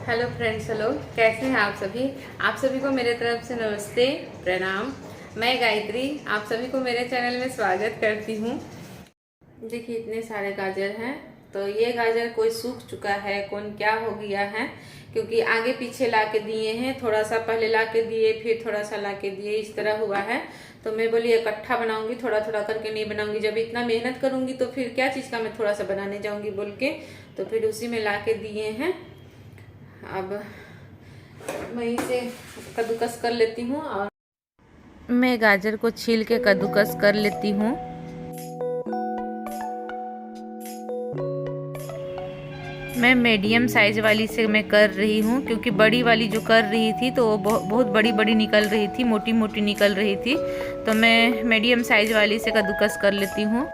Hello friends, hello. कैसे हैं आप सभी को मेरे तरफ से नमस्ते, प्रणाम। मैं गायत्री आप सभी को मेरे चैनल में स्वागत करती हूँ। देखिए इतने सारे गाजर हैं, तो ये गाजर कोई सूख चुका है, कौन क्या हो गया है, क्योंकि आगे पीछे ला के दिए हैं। थोड़ा सा पहले ला के दिए, फिर थोड़ा सा ला के दिए, इस तरह हुआ है। तो मैं बोली इकट्ठा बनाऊंगी, थोड़ा थोड़ा करके नहीं बनाऊंगी। जब इतना मेहनत करूंगी तो फिर क्या चीज़ का मैं थोड़ा सा बनाने जाऊंगी बोल के, तो फिर उसी में ला के दिए हैं। अब मैं इसे कद्दूकस कर लेती हूँ और मैं गाजर को छील के कद्दूकस कर लेती हूँ। मैं मीडियम साइज वाली से मैं कर रही हूँ, क्योंकि बड़ी वाली जो कर रही थी तो वो बहुत बड़ी बड़ी निकल रही थी, मोटी मोटी निकल रही थी। तो मैं मीडियम साइज वाली से कद्दूकस कर लेती हूँ।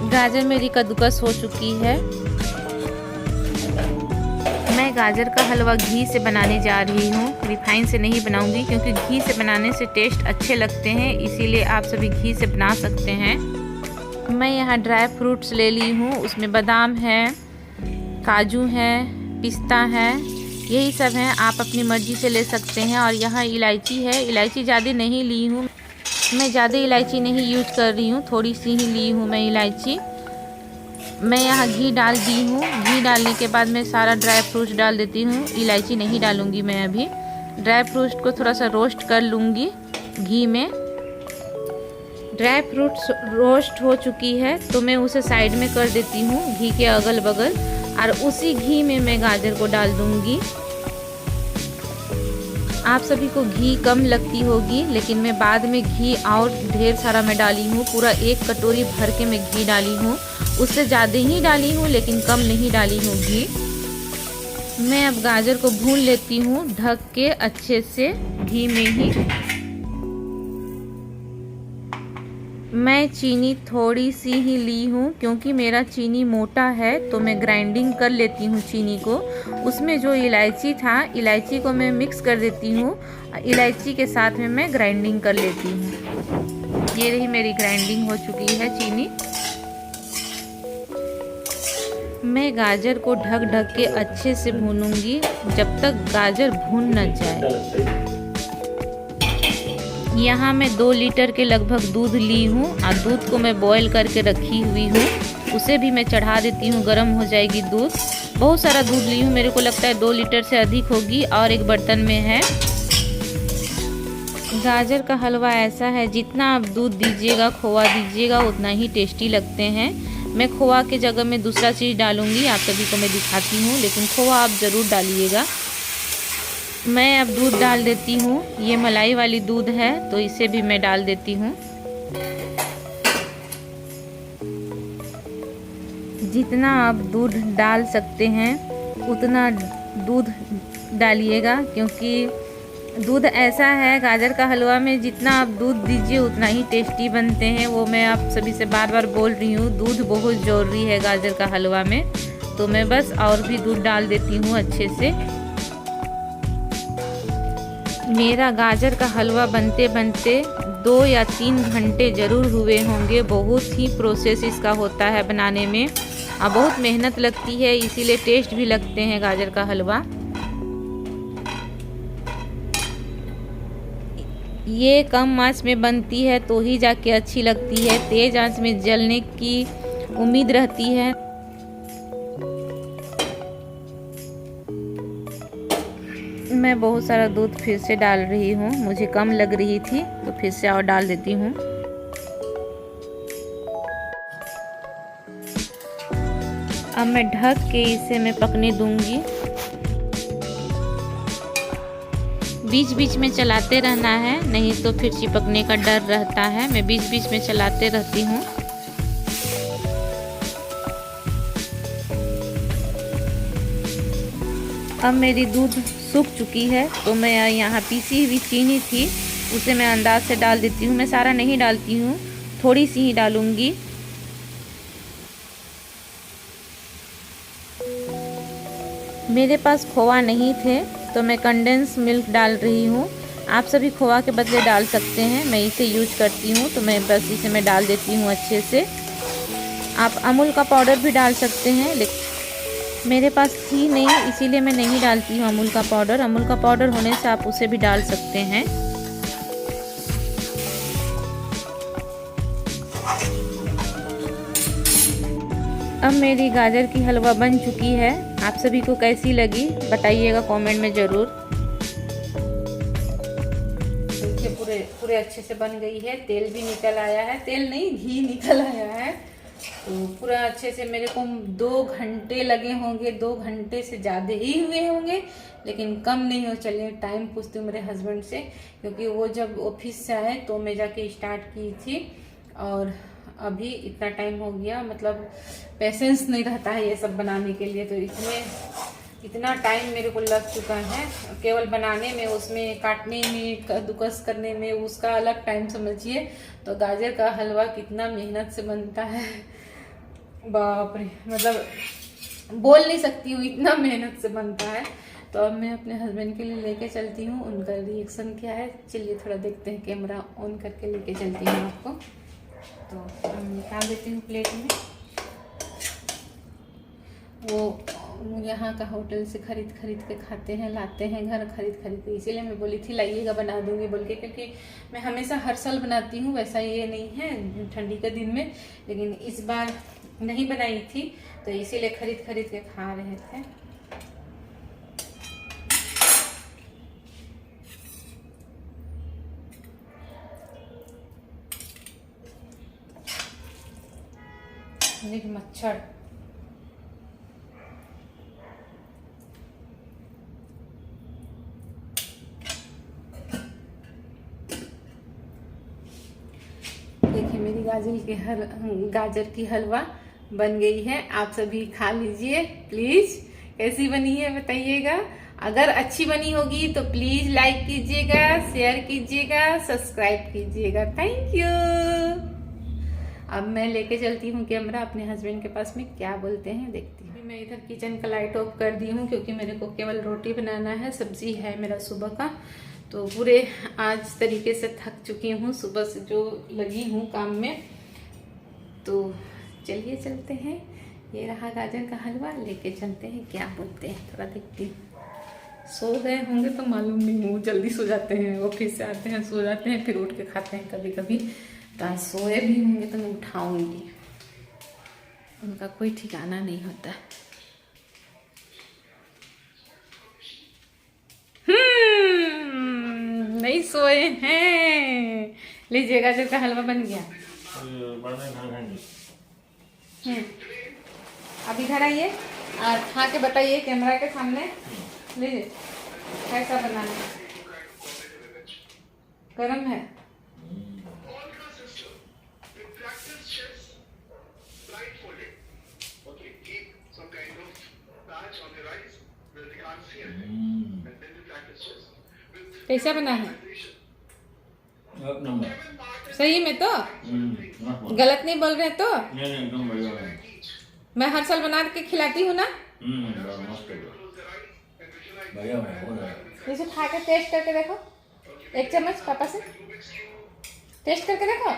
गाजर मेरी कद्दूकस हो चुकी है। मैं गाजर का हलवा घी से बनाने जा रही हूँ, रिफाइन से नहीं बनाऊंगी, क्योंकि घी से बनाने से टेस्ट अच्छे लगते हैं, इसीलिए आप सभी घी से बना सकते हैं। मैं यहाँ ड्राई फ्रूट्स ले ली हूँ, उसमें बादाम है, काजू है, पिस्ता है, यही सब हैं। आप अपनी मर्जी से ले सकते हैं। और यहाँ इलायची है, इलायची ज़्यादा नहीं ली हूँ, मैं ज़्यादा इलायची नहीं यूज कर रही हूँ, थोड़ी सी ही ली हूँ मैं इलायची। मैं यहाँ घी डाल दी हूँ। घी डालने के बाद मैं सारा ड्राई फ्रूट्स डाल देती हूँ, इलायची नहीं डालूँगी मैं अभी। ड्राई फ्रूट्स को थोड़ा सा रोस्ट कर लूँगी घी में। ड्राई फ्रूट्स रोस्ट हो चुकी है तो मैं उसे साइड में कर देती हूँ घी के अगल बगल, और उसी घी में मैं गाजर को डाल दूँगी। आप सभी को घी कम लगती होगी, लेकिन मैं बाद में घी और ढेर सारा मैं डाली हूँ, पूरा 1 कटोरी भर के मैं घी डाली हूँ। उससे ज़्यादा ही डाली हूँ, लेकिन कम नहीं डाली हूँ घी। मैं अब गाजर को भून लेती हूँ ढक के अच्छे से घी में ही। मैं चीनी थोड़ी सी ही ली हूँ, क्योंकि मेरा चीनी मोटा है, तो मैं ग्राइंडिंग कर लेती हूँ चीनी को। उसमें जो इलायची था, इलायची को मैं मिक्स कर देती हूँ, इलायची के साथ में मैं ग्राइंडिंग कर लेती हूँ। ये रही मेरी ग्राइंडिंग हो चुकी है चीनी। मैं गाजर को ढक ढक के अच्छे से भूनूंगी जब तक गाजर भून न जाए। यहाँ मैं 2 लीटर के लगभग दूध ली हूँ, और दूध को मैं बॉईल करके रखी हुई हूँ। उसे भी मैं चढ़ा देती हूँ, गर्म हो जाएगी दूध। बहुत सारा दूध ली हूँ, मेरे को लगता है 2 लीटर से अधिक होगी, और एक बर्तन में है। गाजर का हलवा ऐसा है, जितना आप दूध दीजिएगा, खोआ दीजिएगा, उतना ही टेस्टी लगते हैं। मैं खोआ के जगह में दूसरा चीज़ डालूँगी, आप सभी को मैं दिखाती हूँ, लेकिन खोआ आप ज़रूर डालिएगा। मैं अब दूध डाल देती हूँ, ये मलाई वाली दूध है, तो इसे भी मैं डाल देती हूँ। जितना आप दूध डाल सकते हैं उतना दूध डालिएगा, क्योंकि दूध ऐसा है गाजर का हलवा में, जितना आप दूध दीजिए उतना ही टेस्टी बनते हैं। वो मैं आप सभी से बार बार बोल रही हूँ, दूध बहुत ज़रूरी है गाजर का हलवा में। तो मैं बस और भी दूध डाल देती हूँ अच्छे से। मेरा गाजर का हलवा बनते बनते 2 या 3 घंटे ज़रूर हुए होंगे। बहुत ही प्रोसेस इसका होता है बनाने में, और बहुत मेहनत लगती है, इसीलिए टेस्ट भी लगते हैं गाजर का हलवा। ये कम आंच में बनती है तो ही जाके अच्छी लगती है, तेज़ आंच में जलने की उम्मीद रहती है। मैं बहुत सारा दूध फिर से डाल रही हूँ, मुझे कम लग रही थी तो फिर से और डाल देती हूँ। अब मैं ढक के इसे मैं पकने दूंगी। बीच बीच में चलाते रहना है, नहीं तो फिर चिपकने का डर रहता है। मैं बीच बीच में चलाते रहती हूँ। अब मेरी दूध सूख चुकी है, तो मैं यहाँ पीसी हुई चीनी थी उसे मैं अंदाज से डाल देती हूँ। मैं सारा नहीं डालती हूँ, थोड़ी सी ही डालूँगी। मेरे पास खोआ नहीं थे तो मैं कंडेंस मिल्क डाल रही हूँ। आप सभी खोआ के बदले डाल सकते हैं, मैं इसे यूज करती हूँ तो मैं बस इसे मैं डाल देती हूँ अच्छे से। आप अमूल का पाउडर भी डाल सकते हैं, लेकिन मेरे पास थी नहीं, इसीलिए मैं नहीं डालती हूँ अमूल का पाउडर। अमूल का पाउडर होने से आप उसे भी डाल सकते हैं। अब मेरी गाजर की हलवा बन चुकी है। आप सभी को कैसी लगी बताइएगा कमेंट में ज़रूर। देखिए पूरे अच्छे से बन गई है। तेल भी निकल आया है, तेल नहीं घी निकल आया है। तो पूरा अच्छे से मेरे को 2 घंटे लगे होंगे, 2 घंटे से ज़्यादा ही हुए होंगे, लेकिन कम नहीं हो। चलिए टाइम पूछती हूँ मेरे हस्बैंड से, क्योंकि वो जब ऑफिस से आए तो मैं जाके स्टार्ट की थी और अभी इतना टाइम हो गया। मतलब पेशेंस नहीं रहता है ये सब बनाने के लिए, तो इसमें इतना टाइम मेरे को लग चुका है केवल बनाने में, उसमें काटने में, कद्दूकस करने में, उसका अलग टाइम समझिए। तो गाजर का हलवा कितना मेहनत से बनता है, बाप रे, मतलब बोल नहीं सकती हूँ, इतना मेहनत से बनता है। तो अब मैं अपने हस्बैंड के लिए लेके चलती हूँ, उनका रिएक्शन क्या है चलिए थोड़ा देखते हैं। कैमरा ऑन करके लेके चलती हूँ आपको। तो निकाल देती हूँ प्लेट में। वो यहाँ का होटल से खरीद के खाते हैं, लाते हैं घर खरीद के, इसीलिए मैं बोली थी लाइएगा बना दूंगी बोल के, क्योंकि मैं हमेशा हर साल बनाती हूँ, वैसा ये नहीं है ठंडी के दिन में, लेकिन इस बार नहीं बनाई थी तो इसीलिए खरीद के खा रहे थे। मच्छर देखिए मेरी गाजर की हलवा बन गई है। आप सभी खा लीजिए प्लीज। कैसी बनी है बताइएगा। अगर अच्छी बनी होगी तो प्लीज लाइक कीजिएगा, शेयर कीजिएगा, सब्सक्राइब कीजिएगा। Thank you. अब मैं लेके चलती हूँ कैमरा अपने हस्बैंड के पास में, क्या बोलते हैं देखती हूँ। मैं इधर किचन का लाइट ऑफ कर दी हूँ, क्योंकि मेरे को केवल रोटी बनाना है, सब्जी है मेरा सुबह का। तो पूरे आज तरीके से थक चुकी हूँ सुबह से जो लगी हूँ काम में। तो चलिए चलते हैं। ये रहा गाजर का हलवा, लेके चलते हैं, क्या बोलते हैं थोड़ा देखती हूँ। सो गए होंगे तो मालूम नहीं, वो जल्दी सो जाते हैं, ऑफिस से आते हैं सो जाते हैं, फिर उठ के खाते हैं कभी कभी। तो आज सोए भी होंगे तो मैं उठाऊंगी, उनका कोई ठिकाना नहीं होता। नहीं सोए हैं। लीजिए गाजर का हलवा बन गया। अब इधर आइए और खा के बताइए कैमरा के सामने। लीजिए कैसा बनाना है। गरम है। कैसा बना है? सही में तो गलत नहीं बोल रहे तो? नहीं, मैं हर साल बना के खिलाती हूँ ना। इसे खा के टेस्ट करके देखो, 1 चम्मच पापा से टेस्ट करके देखो।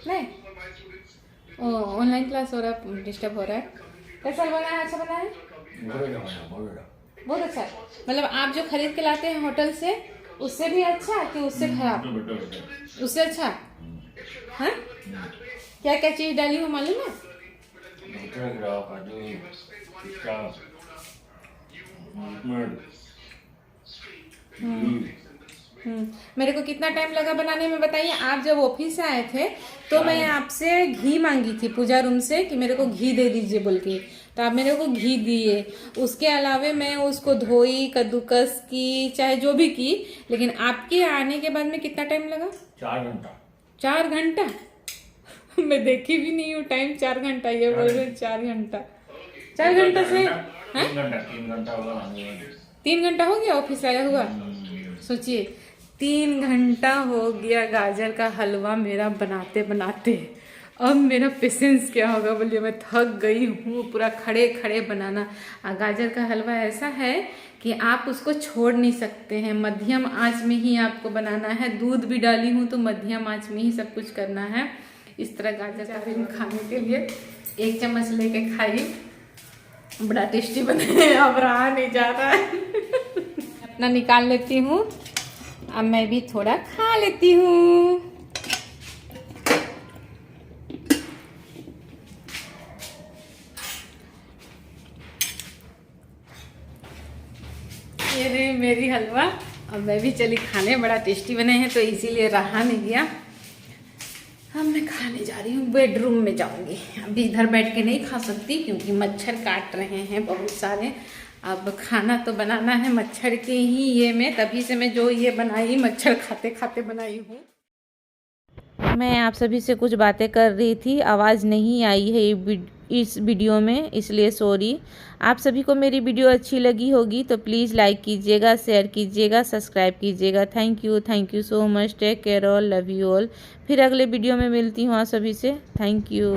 नहीं, ऑनलाइन क्लास हो रहा है, डिस्टर्ब हो रहा है। कैसा बना है? अच्छा बना है, बहुत अच्छा। मतलब आप जो खरीद के लाते हैं होटल से, उससे भी अच्छा कि उससे खराब? उससे अच्छा। हाँ, क्या क्या चीज डाली हो मालूम है? मेरे को कितना टाइम लगा बनाने में बताइए। आप जब ऑफिस से आए थे तो मैं आपसे घी मांगी थी पूजा रूम से कि मेरे को घी दे दीजिए बोल के, तो आप मेरे को घी दिए। उसके अलावे मैं उसको धोई, कद्दूकस की, चाहे जो भी की, लेकिन आपके आने के बाद में कितना टाइम लगा? 4 घंटा। 4 घंटा? मैं देखी भी नहीं हूँ टाइम। 4 घंटा ये बोल रहे? 4 घंटा? 4 घंटा से 3 घंटा हो गया ऑफिस आया हुआ। सोचिए 3 घंटा हो गया गाजर का हलवा मेरा बनाते बनाते। अब मेरा पेशेंस क्या होगा बोलिए। मैं थक गई हूँ पूरा खड़े खड़े बनाना। गाजर का हलवा ऐसा है कि आप उसको छोड़ नहीं सकते हैं, मध्यम आंच में ही आपको बनाना है। दूध भी डाली हूँ तो मध्यम आंच में ही सब कुछ करना है। इस तरह गाजर का हलवा खाने के लिए 1 चम्मच लेके खाई, बड़ा टेस्टी बने हैं। अब रहा नहीं जा रहा है। अपना निकाल लेती हूँ, अब मैं भी थोड़ा खा लेती हूँ। ये रही मेरी हलवा, अब मैं भी चली खाने। बड़ा टेस्टी बने हैं तो इसीलिए रहा नहीं गया। अब मैं खाने जा रही हूँ, बेडरूम में जाऊँगी। अभी इधर बैठ के नहीं खा सकती क्योंकि मच्छर काट रहे हैं बहुत सारे। अब खाना तो बनाना है मच्छर के ही ये में, तभी से मैं जो ये बनाई मच्छर खाते खाते बनाई हूँ। मैं आप सभी से कुछ बातें कर रही थी, आवाज़ नहीं आई है इस वीडियो में, इसलिए सॉरी। आप सभी को मेरी वीडियो अच्छी लगी होगी तो प्लीज़ लाइक कीजिएगा, शेयर कीजिएगा, सब्सक्राइब कीजिएगा। Thank you so much. Take care all, love you all. फिर अगले वीडियो में मिलती हूँ आप सभी से। Thank you.